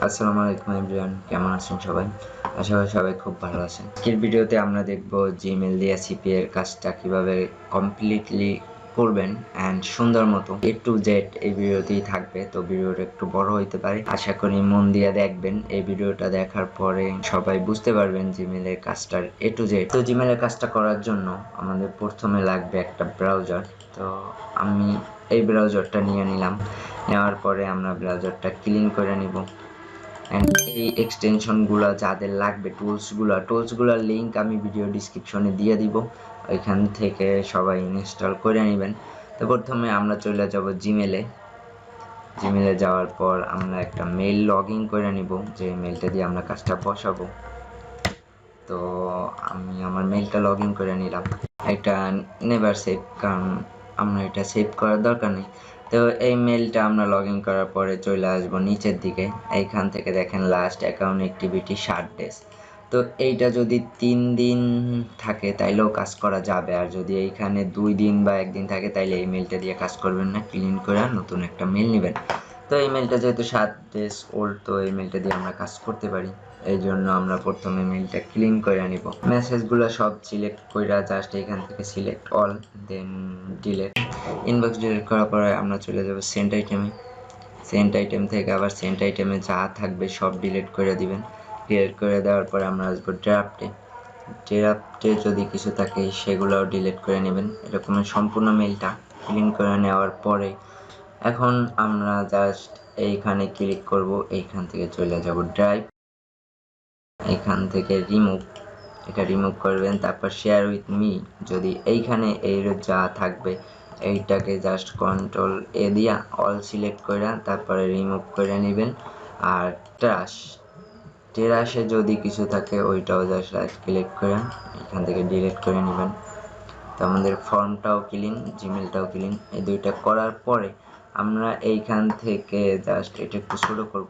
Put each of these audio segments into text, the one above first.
আসসালামু আলাইকুম এভরিওয়ান, কেমন আছেন সবাই? আশা করি সবাই খুব ভালো আছেন। আজকের ভিডিওতে আমরা দেখব জিমেল দিয়ে সিপি এর কাজটা কিভাবে কমপ্লিটলি করবেন অ্যান্ড সুন্দর মতো এ টু জেড এই ভিডিওতেই থাকবে। তো ভিডিওটা একটু বড় হইতে পারে, আশা করি মন দিয়ে দেখবেন। এই ভিডিওটা দেখার পরে সবাই বুঝতে পারবেন জিমেলের কাজটার এ টু জেড। তো জিমেলের কাজটা করার জন্য আমাদের প্রথমে লাগবে একটা ব্রাউজার। তো আমি এই ব্রাউজারটা নিয়ে নিলাম। নেওয়ার পরে আমরা ব্রাউজারটা ক্লিন করে নিব। অ্যান্ড এই এক্সটেনশনগুলো যাদের লাগবে, টুলসগুলোর লিঙ্ক আমি ভিডিও ডিসক্রিপশনে দিয়ে দিব, ওইখান থেকে সবাই ইনস্টল করে নেবেন। তো প্রথমে আমরা চলে যাব জিমেলে যাওয়ার পর আমরা একটা মেইল লগ ইন করে নিব, যে মেইলটা দিয়ে আমরা কাজটা বসাবো। তো আমি আমার মেইলটা লগ ইন করে নিলাম। এটা নেভার সেভ, কারণ আমরা এটা সেভ করার দরকার নেই। তো এই মেলটা আমরা লগ ইন করার পরে চলে আসবো নিচের দিকে। এইখান থেকে দেখেন লাস্ট অ্যাকাউন্ট অ্যাক্টিভিটি 60 ডেজ। তো এইটা যদি 3 দিন থাকে তাইলেও কাজ করা যাবে, আর যদি এইখানে 2 দিন বা 1 দিন থাকে তাইলে এই মেলটা দিয়ে কাজ করবেন না, ক্লিন করে নতুন একটা মেল নেবেন। তো এই মেলটা যেহেতু 7 ডেজ ওল্ড, তো এই মেলটা দিয়ে আমরা কাজ করতে পারি। এই জন্য আমরা প্রথমে মেলটা ক্লিন করে নিব। মেসেজগুলো সব সিলেক্ট কইরা জাস্ট এখান থেকে সিলেক্ট অল, দেন ডিলেট। ইনবক্স ডিলিট করার পরে আমরা চলে যাব সেন্ট আইটেমে। সেন্ট আইটেম থেকে আবার সেন্ট আইটেমে যা থাকবে সব ডিলিট করে দিবেন। ডিলিট করে দেওয়ার পরে আমরা আসবো ড্রাফটে যদি কিছু থাকে সেগুলোও ডিলিট করে নেবেন। এরকমের সম্পূর্ণ মেলটা ক্লিন করে নেওয়ার পরে এখন আমরা জাস্ট এইখানে ক্লিক করব। এইখান থেকে চলে যাব ড্রাইভ, এইখান থেকে এটা রিমুভ করবেন। তারপর শেয়ার উইথ মি, যদি এইখানে এই যা থাকবে এইটাকে জাস্ট কন্ট্রোল এ দিয়া অল সিলেক্ট করে তারপরে রিমুভ করে নেবেন। আর টেরাসে যদি কিছু থাকে ওইটাও জাস্ট রাইট ক্লিক করে এখান থেকে ডিলিট করে নেবেন। তো আমাদের ফর্মটাও ক্লিন, জিমেলটাও ক্লিন। এই দুইটা করার পরে আমরা এইখান থেকে জাস্ট এটা একটু ছোটো করব।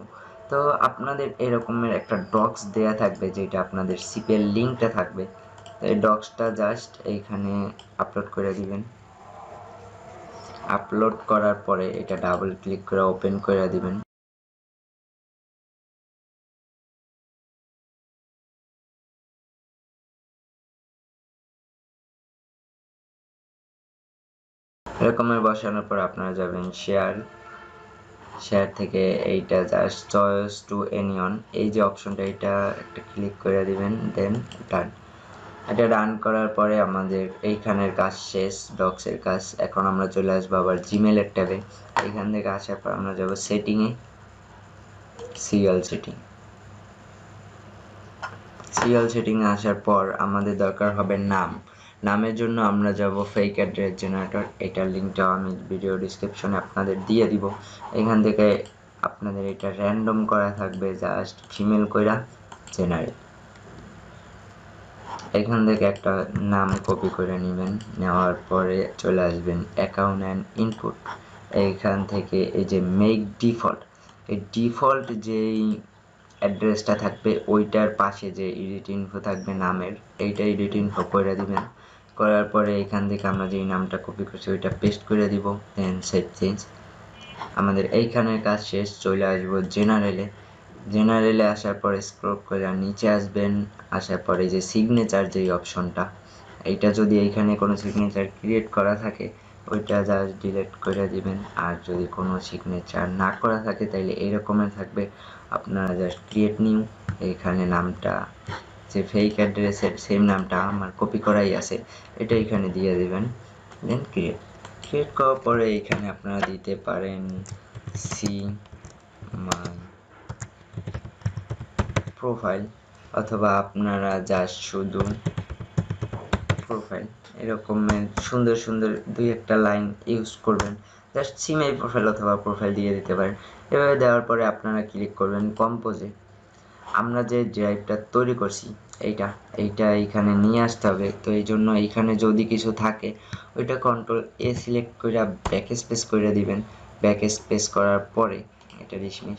তো আপনাদের এরকমের একটা ডক্স দেয়া থাকবে, যেটা আপনাদের সিপের লিঙ্কটা থাকবে। তো এই ডক্সটা জাস্ট এইখানে আপলোড করে দিবেন। আপলোড করার পরে এটা ডাবল ক্লিক করে ওপেন করে দিবেন। এরকমের বসানোর পর আপনারা যাবেন শেয়ার থেকে এইটা জাস্ট চয়েস টু এনিয়ন, এই যে অপশনটা এটা একটা ক্লিক করে দিবেন, দেন ডান। এটা রান করার পরে আমাদের এইখানের কাজ শেষ, ডক্সের কাজ। এখন আমরা চলে আসবো আবার জিমেলের ট্যাবে। এখান থেকে আসার পর আমরা যাব সেটিংয়ে, সিরিয়াল সেটিংয়ে আসার পর আমাদের দরকার হবে নামের জন্য আমরা যাব ফেক অ্যাড্রেস জেনারেটর। এটার লিঙ্কটাও আমি ভিডিও ডিসক্রিপশনে আপনাদের দিয়ে দিব। এখান থেকে আপনাদের এটা র্যান্ডম করা থাকবে, জাস্ট ফিমেল কইরা জেনারেট। এখান থেকে একটা নাম কপি করে নেবেন। নেওয়ার পরে চলে আসবেন অ্যাকাউন্ট অ্যান্ড ইনপুট। এইখান থেকে এই যে মেক ডিফল্ট, এই ডিফল্ট যেই অ্যাড্রেসটা থাকবে ওইটার পাশে যে এডিট ইনফো থাকবে নামের, এইটা এডিট ইনফো করে দিবেন। করার পরে এখান থেকে আমরা যেই নামটা কপি করছি ওইটা পেস্ট করে দিব, দেন সেভ চেঞ্জ। আমাদের এইখানের কাজ শেষ। চলে আসবো জেনারেলে আসার পরে স্ক্রল করে নিচে আসবেন। আসার পরে যে সিগনেচার যেই অপশনটা, এইটা যদি এইখানে কোনো সিগনেচার ক্রিয়েট করা থাকে ওইটা জাস্ট ডিলিট করে দিবেন। আর যদি কোনো সিগনেচার না করা থাকে তাইলে এইরকমের থাকবে, আপনারা জাস্ট ক্রিয়েট নিউ, এইখানে নামটা যে ফেক অ্যাড্রেসের সেম নামটা আমার কপি করাই আছে এটা এখানে দিয়ে দিবেন, দেন ক্রিয়েট করার পরে এইখানে আপনারা দিতে পারেন সি মাই প্রোফাইল, অথবা আপনারা জাস্ট শুধু প্রোফাইল এরকমের সুন্দর সুন্দর দুই একটা লাইন ইউজ করবেন। জাস্ট সি মাই প্রোফাইল অথবা প্রোফাইল দিয়ে দিতে পারেন। এভাবে দেওয়ার পরে আপনারা ক্লিক করবেন কম্পোজে। আমরা যে ড্রাইভটা তৈরি করছি এইটা এইখানে নিয়ে আসতে হবে। তো এই জন্য এইখানে যদি কিছু থাকে ওইটা কন্ট্রোল এ সিলেক্ট করে ব্যাক স্পেস করে দিবেন। ব্যাক স্পেস করার পরে এটা ডিসমিস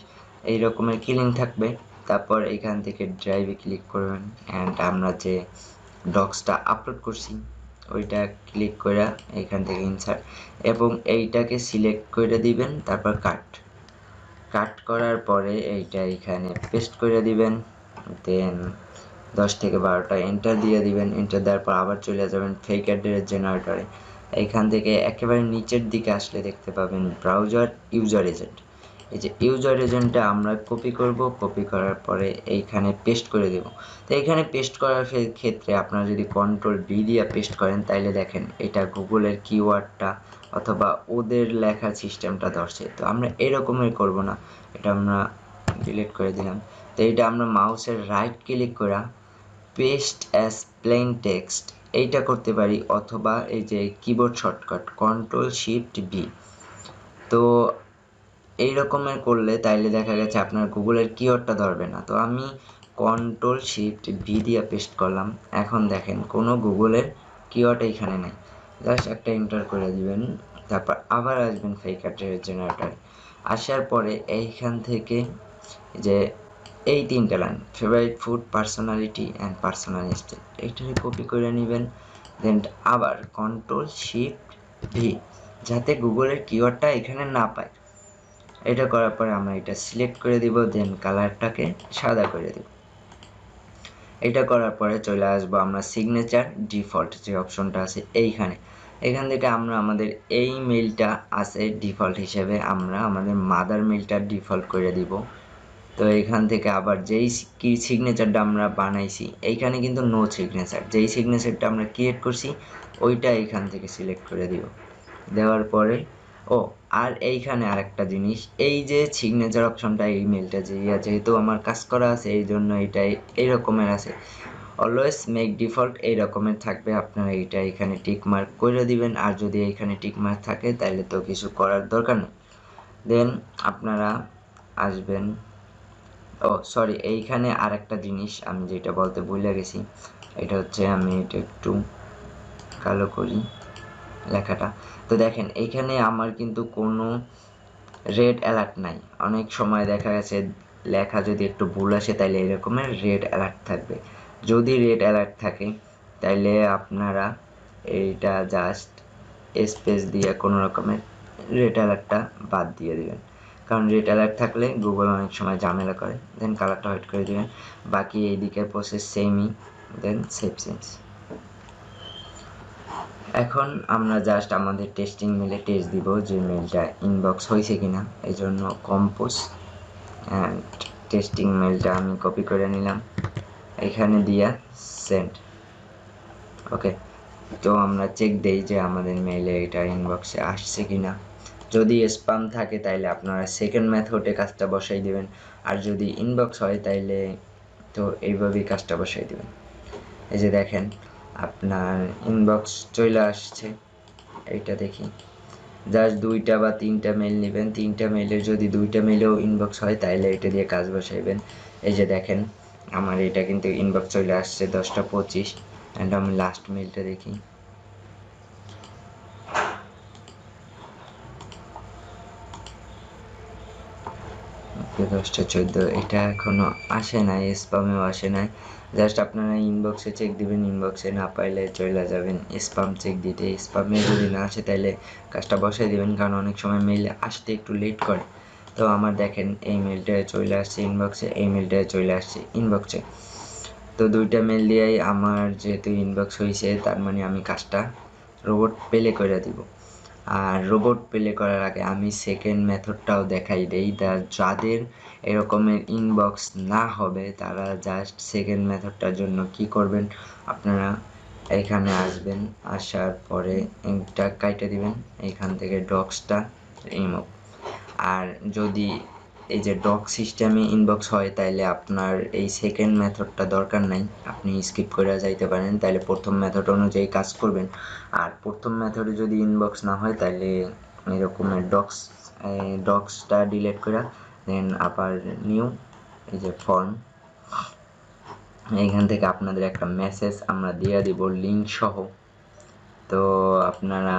এই রকমের ক্লিন থাকবে। তারপর এইখান থেকে ড্রাইভে ক্লিক করবেন অ্যান্ড আমরা যে ডক্সটা আপলোড করছি ওইটা ক্লিক করে এইখান থেকে ইনসার্ট এবং এইটাকে সিলেক্ট করে দিবেন। তারপর কাট কাট করার পরে এইটা এখানে পেস্ট করে দিবেন, দেন 10 থেকে 12টা এন্টার দিয়ে দিবেন। এন্টার দেওয়ার পর আবার চলে যাবেন ফেক অ্যাড্রেস জেনারেটরে। এইখান থেকে একেবারে নিচের দিকে আসলে দেখতে পাবেন ব্রাউজার ইউজার এজেন্ট। এই যে ইউজার এজেন্টটা আমরা কপি করব, কপি করার পরে এইখানে পেস্ট করে দেব। তো এইখানে পেস্ট করার ক্ষেত্রে আপনারা যদি কন্ট্রোল-V দিয়ে পেস্ট করেন তাইলে দেখেন এটা গুগলের কিওয়ার্ডটা অথবা ওদের লেখার সিস্টেমটা ধরছে। তো আমরা এরকমের করব না, এটা আমরা ডিলিট করে দিলাম। তো এটা আমরা মাউসের রাইট ক্লিক করে পেস্ট অ্যাজ প্লেন টেক্সট এইটা করতে পারি, অথবা এই যে কিবোর্ড শর্টকাট Ctrl-Shift-V। তো এই রকমের করলে তাইলে দেখা গেছে আপনার গুগলের কিওয়ার্ডটা ধরবে না। তো আমি Ctrl-Shift-V দিয়ে পেস্ট করলাম। এখন দেখেন কোনো গুগলের কিওয়ার্ড এইখানে নেই। জাস্ট একটা এন্টার করে দিবেন, তারপর আবার আসবেন ফেক অ্যাড্রেস জেনারেটরে। আসার পরে এইখান থেকে যে এই 3টা line favourite food, personality and personal style এইটাকে কপি করে নেবেন। দেন আবার Ctrl-Shift-V যাতে গুগলের কিওয়ার্ডটা এখানে না পায়। এটা করার পরে আমরা এটা সিলেক্ট করে দিব, দেন কালারটাকে সাদা করে দেব। এটা করার পরে চলে আসবো আমরা সিগনেচার ডিফল্ট যে অপশনটা আছে এইখানে। এখান থেকে আমরা আমাদের এই মেইলটা আছে ডিফল্ট হিসেবে, আমরা আমাদের মাদার মেইলটা ডিফল্ট করে দিব। তো এখান থেকে আবার যেই কি সিগনেচারটা আমরা বানাইছি এইখানে কিন্তু নো সিগনেচার, যেই সিগনেচারটা আমরা ক্রিয়েট করছি ওইটা এইখান থেকে সিলেক্ট করে দিব। দেওয়ার পরে আর এইখানে আরেকটা জিনিস, এই যে সিগনেচার অপশনটা এই মেলটা যেহেতু আমার কাজ করা আছে এই জন্য এটাই এই রকমের আছে, অলওয়েজ মেক ডিফল্ট এই রকমের থাকবে। আপনারা এইটা এখানে টিক মার্ক করে দিবেন, আর যদি এইখানে টিক মার্ক থাকে তাহলে তো কিছু করার দরকার নেই। দেন আপনারা আসবেন, সরি এইখানে আরেকটা জিনিস আমি যেটা বলতে ভুলে গেছি, এটা হচ্ছে আমি এটা একটু কালো করি লেখাটা। তো দেখেন এইখানে আমার কিন্তু কোনো রেড অ্যালার্ট নাই। অনেক সময় দেখা গেছে লেখা যদি একটু ভুল আসে তাইলে এরকমের রেড অ্যালার্ট থাকবে। যদি রেড অ্যালার্ট থাকে তাইলে আপনারা এইটা জাস্ট স্পেস দিয়ে কোনো রকমের রেড অ্যালার্টটা বাদ দিয়ে দিবেন, কারণ রেড অ্যালার্ট থাকলে গুগল অনেক সময় ঝামেলা করে। দেন কালারটা হোয়াইট করে দিবেন। বাকি এই দিকের প্রসেস সেমই, দেন সেভ চেঞ্জ। এখন আমরা জাস্ট আমাদের টেস্টিং মেলে টেস্ট দিব যে মেলটা ইনবক্স হয়েছে কিনা। এই জন্য কম্পোজ অ্যান্ড টেস্টিং মেলটা আমি কপি করে নিলাম, এখানে দিয়া সেন্ড। ওকে, তো আমরা চেক দেই যে আমাদের মেইলে এটা ইনবক্সে আসছে কিনা। যদি স্প্যাম থাকে তাইলে আপনারা সেকেন্ড মেথডে কাজটা বসাই দিবেন, আর যদি ইনবক্স হয় তাইলে তো এইভাবেই কাজটা বসাই দিবেন। এই যে দেখেন আপনার ইনবক্স চলে আসছে, এইটা দেখি। জাস্ট 2টা বা 3টা মেল নেবেন, 3টা মেলের যদি 2টা মেলেও ইনবক্স হয় তাহলে এটা দিয়ে কাজ বসাইবেন। এই যে দেখেন আমার এটা কিন্তু ইনবক্স চলে আসছে 10টা 25। অ্যান্ড আমি লাস্ট মেলটা দেখি, 10টা 14। এটা এখনো আসে নাই, স্প্যামেও আসে নাই। জাস্ট আপনারা ইনবক্সে চেক দিবেন, ইনবক্সে না পাইলে চলে যাবেন স্প্যাম চেক দিতে। স্প্যামে যদি না আসে তাহলে কাজটা বসাই দিবেন, কারণ অনেক সময় মেইল আসতে একটু লেট করে। তো আমার দেখেন এই মেলটা চলে আসছে ইনবক্সে, এই মেলটা চলে আসছে ইনবক্সে। তো 2টা মেল দিয়েই আমার যেহেতু ইনবক্স হয়েছে তার মানে আমি কাজটা রোবট প্লে করে দিব। আর রোবট প্লে করার আগে আমি সেকেন্ড মেথডটাও দেখাই দেই। যাদের এরকমের ইনবক্স না হবে তারা জাস্ট সেকেন্ড মেথডটার জন্য কি করবেন, আপনারা এখানে আসবেন, আসার পরে এটা কাইটে দিবেন, এইখান থেকে ডক্সটা রিমুভ। আর যদি এই যে ডক সিস্টেমে ইনবক্স হয় তাইলে আপনার এই সেকেন্ড মেথডটা দরকার নাই, আপনি স্কিপ করে যাইতে পারেন, তাইলে প্রথম মেথড অনুযায়ী কাজ করবেন। আর প্রথম মেথডে যদি ইনবক্স না হয় তাইলে এরকমের ডক্সটা ডিলিট করে দেন আবার নিউ এই যে ফর্ম, এইখান থেকে আপনাদের একটা মেসেজ আমরা দিয়ে দিব লিঙ্ক সহ। তো আপনারা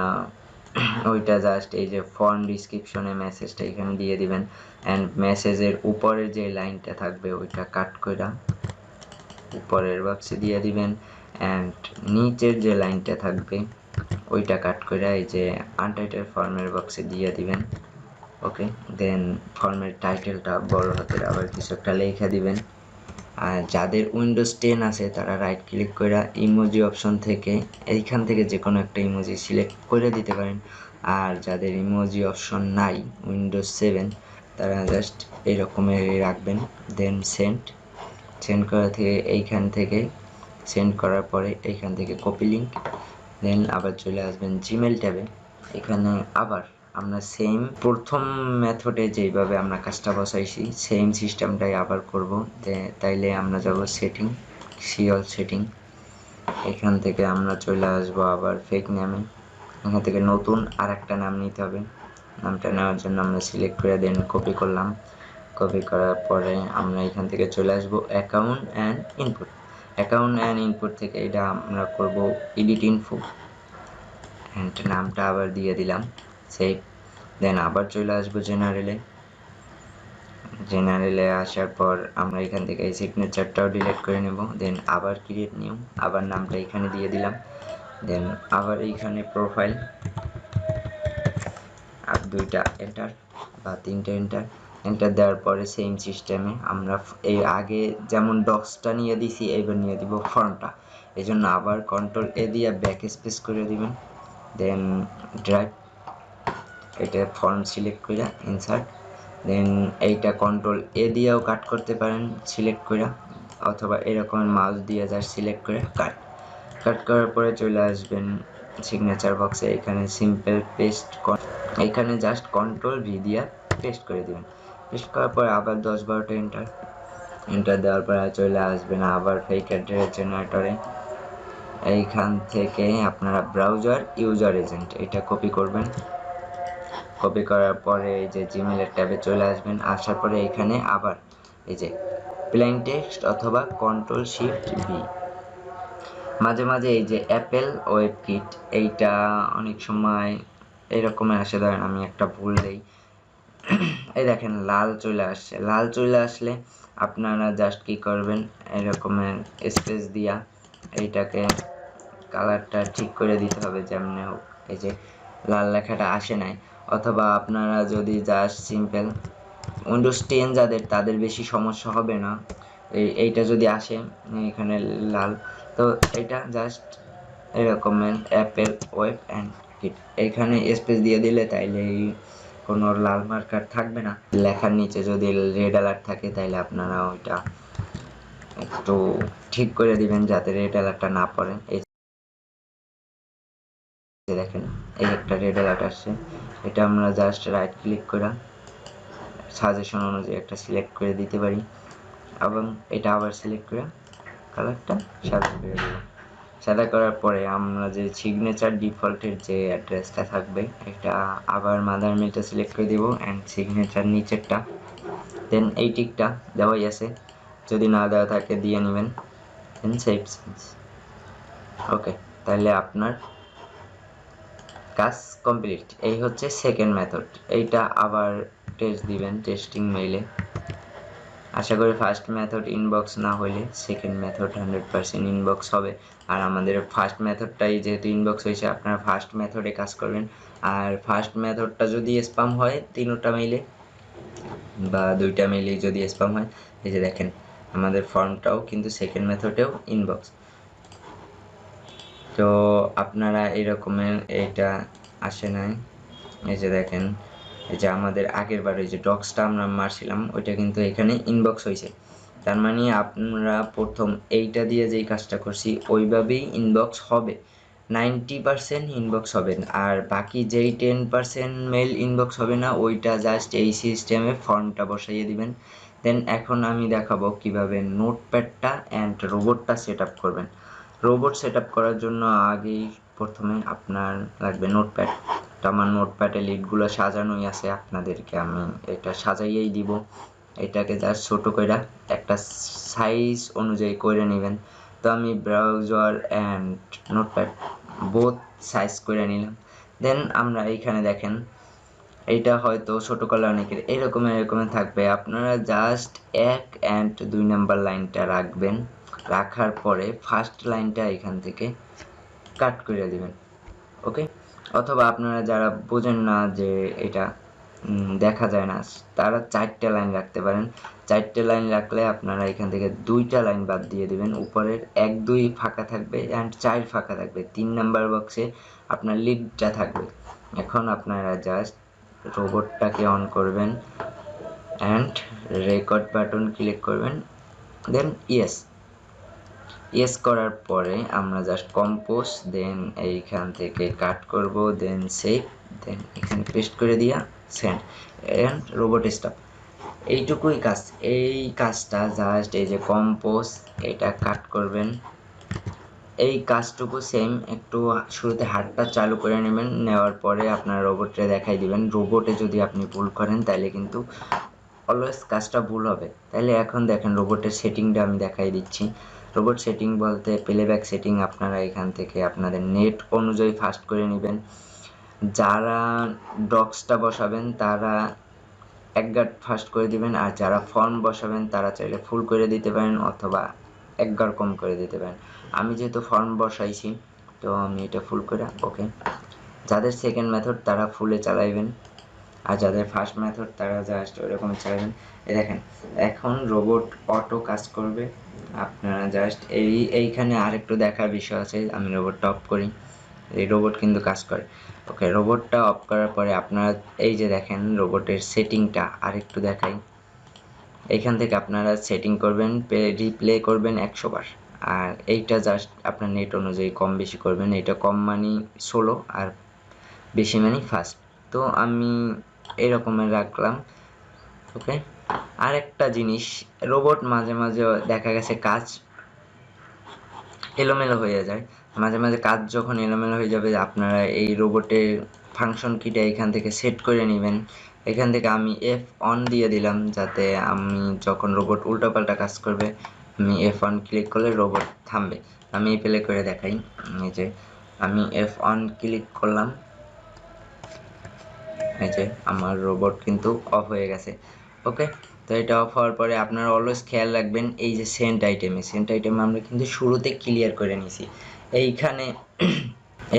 ওইটা জাস্ট এই যে ফর্ম ডিসক্রিপশনে মেসেজটা এখানে দিয়ে দিবেন। অ্যান্ড মেসেজের উপরে যে লাইনটা থাকবে ওইটা কাট করে উপরের বক্সে দিয়ে দিবেন। অ্যান্ড নিচের যে লাইনটা থাকবে ওইটা কাট করে এই যে আনটাইটেল ফর্মের বক্সে দিয়ে দিবেন। ওকে, দেন ফর্মের টাইটেলটা বড় হাতের আবার কিছু একটা লেখা দিবেন। আর যাদের উইন্ডোজ 10 আছে তারা রাইট ক্লিক করে ইমোজি অপশন থেকে এইখান থেকে যে কোনো একটা ইমোজি সিলেক্ট করে দিতে পারেন। আর যাদের ইমোজি অপশন নাই উইন্ডোজ 7 তারা জাস্ট এরকমেরই রাখবেন। দেন সেন্ড করা থেকে এইখান থেকে সেন্ড করার পরে এইখান থেকে কপি লিঙ্ক, দেন আবার চলে আসবেন জিমেল ট্যাবে। এখানে আবার আমরা সেম প্রথম মেথডে যেইভাবে আমরা কাজটা বসাইছি সেম সিস্টেমটাই আবার করব। তাইলে আমরা যাব সেটিং। এখান থেকে আমরা চলে আসবো আবার ফেক নেমে। এখান থেকে নতুন আর একটা নাম নিতে হবে। নামটা নেওয়ার জন্য আমরা সিলেক্ট করে দেন কপি করলাম। কপি করার পরে আমরা এখান থেকে চলে আসবো অ্যাকাউন্ট অ্যান্ড ইনপুট থেকে এটা আমরা করব এডিট ইনফো অ্যান্ড নামটা আবার দিয়ে দিলাম সেভ। দেন আবার চলে আসবো জেনারেলে আসার পর আমরা এখান থেকে এই সিগনেচারটাও ডিলিট করে নেব। দেন আবার ক্রিয়েট নিউ, আবার নামটা এখানে দিয়ে দিলাম। দেন আবার এইখানে প্রোফাইল আর দুইটা এন্টার বা তিনটে এন্টার দেওয়ার পরে সেম সিস্টেমে আমরা এই আগে যেমন ডক্সটা নিয়ে দিছি এবার নিয়ে দিব ফর্মটা। এই জন্য আবার কন্ট্রোল এ দিয়ে ব্যাক স্পেস করে দিবেন। দেন ড্রাইভ, এটা ফর্ম সিলেক্ট করে ইনসার্ট। দেন এইটা কন্ট্রোল এ দিয়েও কাট করতে পারেন সিলেক্ট করে, অথবা এরকম মাউস দিয়ে জাস্ট সিলেক্ট করে কাট করার পরে চলে আসবেন সিগনেচার বক্সে। এখানে সিম্পল পেস্ট, এখানে জাস্ট কন্ট্রোল ভি দিয়ে পেস্ট করে দিবেন। পেস্ট করার পরে আবার 10-12টা এন্টার দেওয়ার পরে চলে আসবেন আবার ফেক অ্যাড্রেস জেনারেটরে। এইখান থেকে আপনারা ব্রাউজার ইউজার এজেন্ট এটা কপি করবেন। কপি করার পরে এই যে জিমেলের ট্যাবে চলে আসবেন। আসার পরে এখানে আবার এই যে প্লেন টেক্সট অথবা কন্ট্রোল শিফট বি, মাঝে মাঝে এই যে অ্যাপেল ওয়েব কিট এইটা অনেক সময় এইরকমের আসে। ধরেন আমি একটা ভুল দেই, এই দেখেন লাল চলে আসলে আপনারা জাস্ট কি করবেন এরকমের স্পেস দিয়া এইটাকে কালারটা ঠিক করে দিতে হবে যেমনি হোক। এই যে লাল লেখাটা আসে নাই, অথবা আপনারা যদি জাস্ট সিম্পল উইন্ডোজ 10 যাদের তাদের বেশি সমস্যা হবে না। এইটা যদি আসে এখানে লাল, তো এটা জাস্ট এরকমের অ্যাপেল ওয়েব অ্যান্ড কিট এইখানে স্পেস দিয়ে দিলে তাইলে কোনো লাল মার্কার থাকবে না। লেখার নিচে যদি রেড অ্যালার্ট থাকে তাইলে আপনারা ওইটা একটু ঠিক করে দিবেন যাতে রেড অ্যালার্টটা না পড়ে। এই যে দেখেন এই একটা রেড অ্যালার্ট আসছে, এটা আমরা জাস্ট রাইট ক্লিক করে সাজেশন অনুযায়ী একটা সিলেক্ট করে দিতে পারি এবং এটা আবার সিলেক্ট করে কালারটা সাদা করে দেব। সাদা করার পরে আমরা যে সিগনেচার ডিফল্টের যে অ্যাড্রেসটা থাকবে এটা আবার মাদার মেলটা সিলেক্ট করে দেব অ্যান্ড সিগনেচার নিচেরটা। দেন এই টিকটা দেওয়াই আছে, যদি না দেওয়া থাকে দিয়ে নেবেন। দেন সেভ চেঞ্জ। ওকে, তাহলে আপনার কাজ কমপ্লিট। এই হচ্ছে সেকেন্ড মেথড। এইটা আবার টেস্ট দিবেন টেস্টিং মেইলে। আশা করি ফার্স্ট মেথড ইনবক্স না হলে সেকেন্ড মেথড 100% ইনবক্স হবে। আর আমাদের ফার্স্ট মেথডটাই যেহেতু ইনবক্স হয়েছে আপনারা ফার্স্ট মেথডে কাজ করবেন। আর ফার্স্ট মেথডটা যদি স্প্যাম হয় 3টা মেইলে বা 2টা মেইলে যদি স্প্যাম হয়, এই যে দেখেন আমাদের ফর্মটাও কিন্তু সেকেন্ড মেথডেও ইনবক্স। তো আপনারা এরকমের এটা আসে নাই, এই যে দেখেন এই যে আমাদের আগের বার ওই যে ডক্সটা আমরা মারছিলাম ওইটা কিন্তু এখানে ইনবক্স হয়েছে। তার মানে আমরা প্রথম এইটা দিয়ে যেই কাজটা করছি ওইভাবেই ইনবক্স হবে, 90% ইনবক্স হবে। আর বাকি যেই 10% মেল ইনবক্স হবে না ওইটা জাস্ট এই সিস্টেমে ফর্মটা বসাইয়ে দিবেন। দেন এখন আমি দেখাবো কিভাবে নোটপ্যাডটা অ্যান্ড রোবটটা সেট আপ করবেন। রোবট সেট আপ করার জন্য আগেই প্রথমে আপনার লাগবে নোটপ্যাড। তো আমার নোটপ্যাডে লিডগুলো সাজানোই আছে, আপনাদেরকে আমি এটা সাজাইয়েই দিব। এটাকে জাস্ট ছোট কইরা একটা সাইজ অনুযায়ী করে নেবেন। তো আমি browser and notepad both size করে নিলাম। দেন আমরা এইখানে দেখেন এইটা হয়তো ছোট করলে অনেকের এরকমের থাকবে, আপনারা জাস্ট 1 অ্যান্ড 2 নাম্বার লাইনটা রাখবেন। রাখার পরে ফার্স্ট লাইনটা এখান থেকে কাট করে দিবেন। ওকে, অথবা আপনারা যারা বোঝেন না যে এটা দেখা যায় না, তারা 4টে লাইন রাখতে পারেন। 4টে লাইন রাখলে আপনারা এখান থেকে 2টা লাইন বাদ দিয়ে দিবেন, উপরের 1 2 ফাঁকা থাকবে অ্যান্ড 4 ফাঁকা থাকবে, 3 নাম্বার বক্সে আপনার লিডটা থাকবে। এখন আপনারা জাস্ট রোবটটাকে অন করবেন অ্যান্ড রেকর্ড বাটন ক্লিক করবেন, দেন ইয়েস করার পরে আমরা জাস্ট কম্পোজ, দেন এইখান থেকে কাট করব, দেন সেভ, দেন এখানে পেস্ট করে দিয়া সেন্ড অ্যান্ড রোবট স্টপ। এইটুকুই কাজ। এই কাজটা জাস্ট এই যে কম্পোজ, এটা কাট করবেন, এই কাজটুকু সেম। একটু শুরুতে হাতটা চালু করে নেবেন, নেওয়ার পরে আপনার রোবটে দেখাই দিবেন। রোবটে যদি আপনি ভুল করেন তাহলে কিন্তু অলওয়েজ কাজটা ভুল হবে। তাহলে এখন দেখেন রোবটের সেটিংটা আমি দেখাই দিচ্ছি। রোবট সেটিং বলতে প্লেব্যাক সেটিং আপনারা এখান থেকে আপনাদের নেট অনুযায়ী ফাস্ট করে নেবেন। যারা ডক্সটা বসাবেন তারা 1 গাট ফাস্ট করে দিবেন, আর যারা ফর্ম বসাবেন তারা চাইলে ফুল করে দিতে পারেন অথবা 1 গাট কম করে দিতে পারেন। আমি যেহেতু ফর্ম বসাইছি তো আমি এটা ফুল করে, ওকে। যাদের সেকেন্ড মেথড তারা ফুলে চালাইবেন, আর যাদের ফার্স্ট মেথড তারা জাস্ট ওইরকম চালাবেন। এই দেখেন এখন রোবট অটো কাজ করবে। আপনারা জাস্ট এইখানে আরেকটু দেখার বিষয় আছে, আমি রোবটটা অফ করি, এই রোবট কিন্তু কাজ করে। ওকে, রোবটটা অফ করার পরে আপনারা এই যে দেখেন রোবটের সেটিংটা আরেকটু দেখাই। এইখান থেকে আপনারা সেটিং করবেন, রিপ্লে করবেন 100 বার, আর এইটা জাস্ট আপনার নেট অনুযায়ী কম বেশি করবেন। এটা কম মানি স্লো আর বেশি মানি ফাস্ট, তো আমি এরকমের রাখলাম। ওকে, আরেকটা জিনিস, রোবট মাঝে মাঝে দেখা গেছে কাজ এলোমেলো হয়ে যায়। মাঝে মাঝে কাজ যখন এলোমেলো হয়ে যাবে আপনারা এই রোবটের ফাংশন কিটা এখান থেকে সেট করে নেবেন। এখান থেকে আমি এফ অন দিয়ে দিলাম, যাতে আমি যখন রোবট উল্টাপাল্টা কাজ করবে আমি এফ অন ক্লিক করলে রোবট থামবে। আমি প্লে করে দেখাই, এই যে আমি এফ অন ক্লিক করলাম, এই যে আমার রোবট কিন্তু অফ হয়ে গেছে। ওকে, তো এটা অফ হওয়ার পরে আপনারা অলওয়েজ খেয়াল রাখবেন এই যে সেন্ট আইটেম আমরা কিন্তু শুরুতে ক্লিয়ার করে নিছি। এইখানে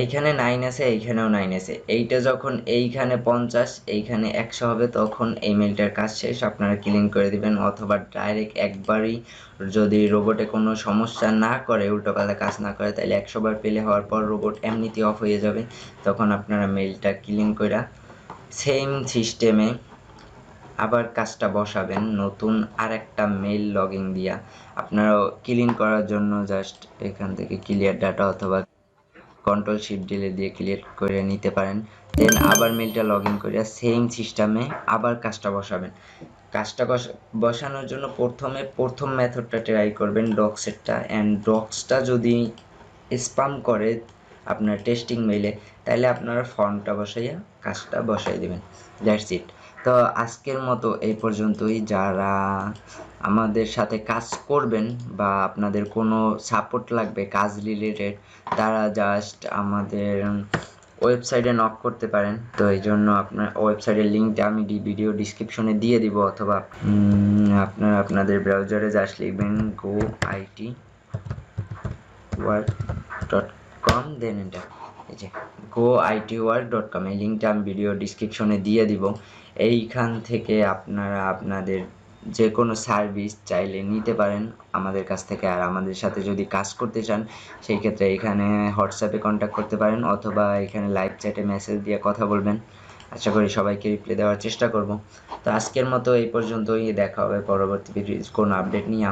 এইখানে 9 আছে, এইখানেও 9 আছে। এইটা যখন এইখানে 50 এইখানে 100 হবে তখন এই মেলটার কাজ শেষ, আপনারা ক্লিন করে দিবেন। অথবা ডাইরেক্ট একবারই যদি রোবটে কোনো সমস্যা না করে, উল্টোপাল্টা কাজ না করে, তাহলে 100 বার পেলে হওয়ার পর রোবট এমনিতেই অফ হয়ে যাবে। তখন আপনারা মেলটা ক্লিন কইরা সেম সিস্টেমে আবার কাজটা বসাবেন নতুন আরেকটা মেইল লগইন দিয়া। আপনারা ক্লিন করার জন্য জাস্ট এখান থেকে ক্লিয়ার ডাটা অথবা কন্ট্রোল শিফট ডিলিট দিয়ে ক্লিয়ার করে নিতে পারেন। দেন আবার মেইলটা লগইন করে সেম সিস্টেমে আবার কাজটা বসাবেন। কাজটা বসানোর জন্য প্রথম মেথডটা ট্রাই করবেন, ডক্সেরটা। অ্যান্ড ডক্সটা যদি স্প্যাম করে আপনার টেস্টিং মেইলে, তাহলে আপনারা ফর্মটা বসাইয়া কাজটা বসাই দেবেন। That's it. তো আজকের মতো এই পর্যন্তই। যারা আমাদের সাথে কাজ করবেন বা আপনাদের কোনো সাপোর্ট লাগবে কাজ রিলেটেড, তারা জাস্ট আমাদের ওয়েবসাইটে নক করতে পারেন। তো এই জন্য আপনার ওয়েবসাইটের লিঙ্কটা আমি ভিডিও ডিসক্রিপশনে দিয়ে দিব, অথবা আপনারা আপনাদের ব্রাউজারে জাস্ট লিখবেন goitwork.com, দেন এটা এই যে goitwork.com, এই লিঙ্কটা আমি ভিডিও ডিসক্রিপশনে দিয়ে দিব। এইখান থেকে আপনারা আপনাদের যে কোনো সার্ভিস চাইলে নিতে পারেন আমাদের কাছ থেকে। আর আমাদের সাথে যদি কাজ করতে চান সেই ক্ষেত্রে এখানে হোয়াটসঅ্যাপে কন্ট্যাক্ট করতে পারেন, অথবা এখানে লাইভ চ্যাটে মেসেজ দিয়ে কথা বলবেন। আশা করি সবাইকে রিপ্লাই দেওয়ার চেষ্টা করব। তো আজকের মতো এই পর্যন্তই, দেখা হবে পরবর্তী ভিডিও কোনো আপডেট নিয়ে।